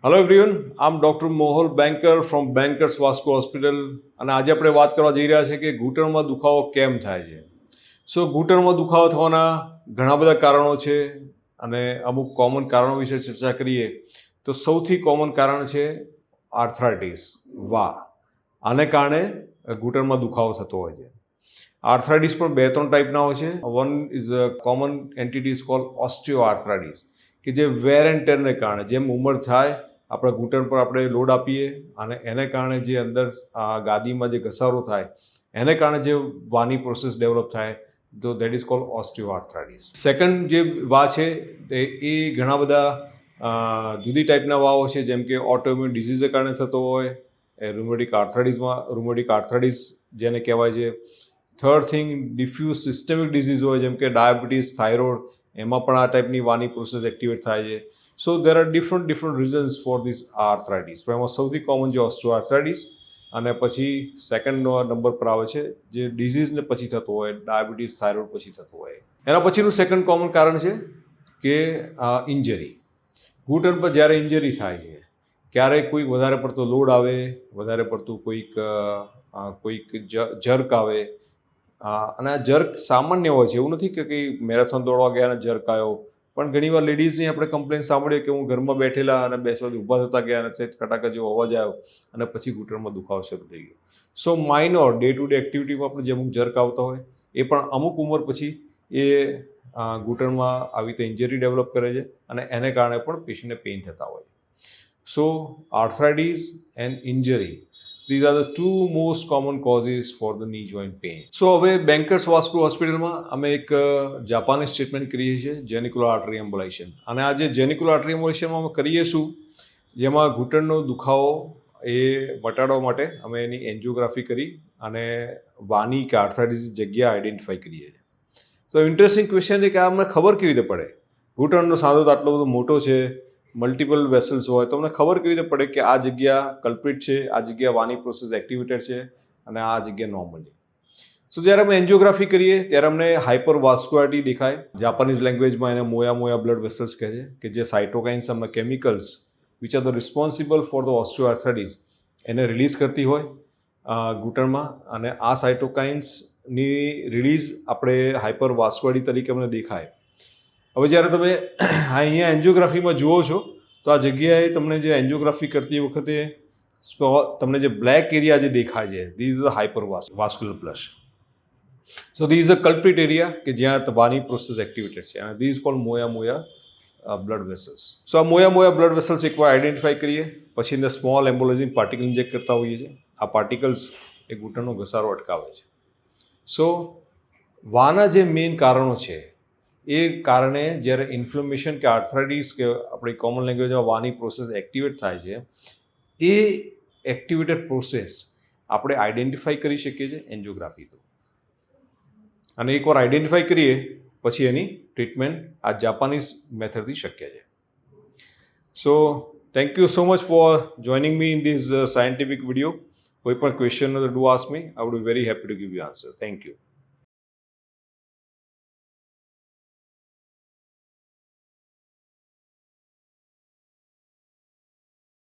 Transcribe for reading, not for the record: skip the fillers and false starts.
Hello everyone, I'm doctor Mohal Banker from Bankers Vasco hospital અને આજે આપણે વાત કરવા જઈ રહ્યા છીએ કે ઘૂંટણમાં દુખાવો કેમ થાય છે. સો ઘૂંટણમાં દુખાવો થવાના ઘણા બધા કારણો છે અને અમુક કોમન કારણો વિશે ચર્ચા કરીએ તો સૌથી કોમન કારણ છે આર્થરાઇટિસ, આને કારણે ઘૂંટણમાં દુખાવો થતો હોય છે. આર્થરાઇટિસ પણ બે ત્રણ ટાઈપના હોય છે. One is a common entity is called ઓસ્ટિયો arthritis કે જે વેર એન્ડ ટેરને કારણે જેમ ઉંમર થાય આપણા ઘૂંટણ પર આપણે લોડ આપીએ અને એને કારણે જે અંદર ગાદીમાં જે ઘસારો થાય એને કારણે જે વાની પ્રોસેસ ડેવલપ થાય તો that is called ઓસ્ટિયો arthritis. Second જે વા છે એ ઘણા બધા જુદી ટાઈપના વાઓ છે, જેમ કે ઓટોઇમ્યુન ડિઝીઝને કારણે થતો હોય, રૂમેટિક આર્થરાઇટિસ જેને કહેવાય છે. Third thing diffuse systemic disease હોય, જેમ કે ડાયાબિટીસ, થાઇરોઇડ, એમાં પણ આ ટાઈપની વાની પ્રોસેસ એક્ટિવેટ થાય છે. So there are different reasons for this arthritis. પણ એમાં સૌથી કોમન જે ઓસ્ટિયો આર્થરાઇટિસ અને પછી સેકન્ડ નંબર પર આવે છે જે ડિઝીઝને પછી થતો હોય, ડાયાબિટીસ, થાઇરોઇડ પછી થતો હોય. એના પછીનું સેકન્ડ કોમન કારણ છે કે ઇન્જરી. ઘૂંટણ પર જ્યારે ઇન્જરી થાય છે, ક્યારેક કોઈક વધારે પડતો લોડ આવે, વધારે પડતું કોઈક જર્ક આવે, અને આ જર્ક સામાન્ય હોય છે. એવું નથી કે કંઈ મેરેથોન દોડવા ગયા અને જર્ક આવ્યો, પણ ઘણીવાર લેડીઝની આપણે કમ્પ્લેન સાંભળીએ કે હું ઘરમાં બેઠેલા અને બેસવાથી ઊભા થતા ગયા અને કટાકા જેવો અવાજ આવ્યો અને પછી ઘૂંટણમાં દુખાવો શરૂ થઈ ગયો. સો માઇનોર ડે ટુ ડે એક્ટિવિટીમાં પણ જે અમુક જર્ક આવતા હોય એ પણ અમુક ઉંમર પછી એ ઘૂંટણમાં આવી રીતે ઇન્જરી ડેવલપ કરે છે અને એને કારણે પણ પેશન્ટને પેઇન થતા હોય. So arthritis and injury, these are the two most common causes for the knee joint pain. So હવે બેન્કર્સ વાસ્કો હોસ્પિટલમાં અમે એક જાપાનીઝ ટ્રીટમેન્ટ કરીએ છીએ, જેનિક્યુલર આર્ટરી એમ્બોલાઇઝેશન. અને આ જે જેનિક્યુલર આર્ટરી એમ્બોલાઇઝેશનમાં અમે કરીએ શું, જેમાં ઘૂંટણનો દુખાવો એ મટાડવા માટે અમે એની એન્જિયોગ્રાફી કરી અને વાની કે આર્થરાઇટિસની જગ્યા આઈડેન્ટિફાઈ કરીએ છીએ. તો ઇન્ટરેસ્ટિંગ ક્વેશ્ચન છે કે આ અમને ખબર કેવી રીતે પડે? ઘૂંટણનો સાંધો તો આટલો બધો મોટો છે, મલ્ટિપલ વેસલ્સ હોય, તો અમને ખબર કેવી રીતે પડે કે આ જગ્યા કલ્પ્રિટ છે, આ જગ્યા વાની પ્રોસેસ એક્ટિવેટેડ છે અને આ જગ્યા નોર્મલ છે. સો જ્યારે અમે એન્જિયોગ્રાફી કરીએ ત્યારે અમને હાઇપર વાસ્ક્યુલારિટી દેખાય. જાપાનીઝ લેંગ્વેજમાં એને મોયા બ્લડ વેસલ્સ કહે છે, કે જે સાઇટોકાઇન્સ અને chemicals which are the responsible for the osteoarthritis એને રિલીઝ કરતી હોય ઘૂંટણમાં. અને આ સાઇટોકાઇન્સની રિલીઝ આપણે હાઇપર વાસ્ક્યુલારિટી તરીકે અમને દેખાય. હવે જ્યારે તમે અહીંયા એન્જિયોગ્રાફીમાં જુઓ છો તો આ જગ્યાએ તમને જે એન્જિયોગ્રાફી કરતી વખતે તમને જે બ્લેક એરિયા જે દેખાય છે, these is the hyper vascular plus. So these is a culprit area કે જ્યાં વાની પ્રોસેસ એક્ટિવેટેડ છે, અને these called moya blood vessels. So આ મોયા બ્લડ વેસલ્સ એકવાર આઈડેન્ટિફાઈ કરીએ પછી એને સ્મોલ એમ્બોલાઇઝિંગ પાર્ટિકલ ઇન્જેક્ટ કરતા હોઈએ છીએ. આ પાર્ટિકલ્સ એ ઘૂંટણનો ઘસારો અટકાવે છે. સો વાના જે મેઇન કારણો છે એ કારણે જ્યારે ઇન્ફ્લેમેશન કે આર્થરાઇટિસ કે આપણી કોમન લેંગ્વેજમાં વાની પ્રોસેસ એક્ટિવેટ થાય છે, એ એક્ટિવેટેડ પ્રોસેસ આપણે આઈડેન્ટિફાઈ કરી શકીએ છીએ એન્જિયોગ્રાફી થ્રુ. અને એકવાર આઈડેન્ટિફાઈ કરીએ પછી એની ટ્રીટમેન્ટ આ જાપાનીઝ મેથડથી શક્ય છે. So thank you so much for joining me in this scientific video. કોઈ પણ question do ask me, I would be very happy to give you answer. Thank you.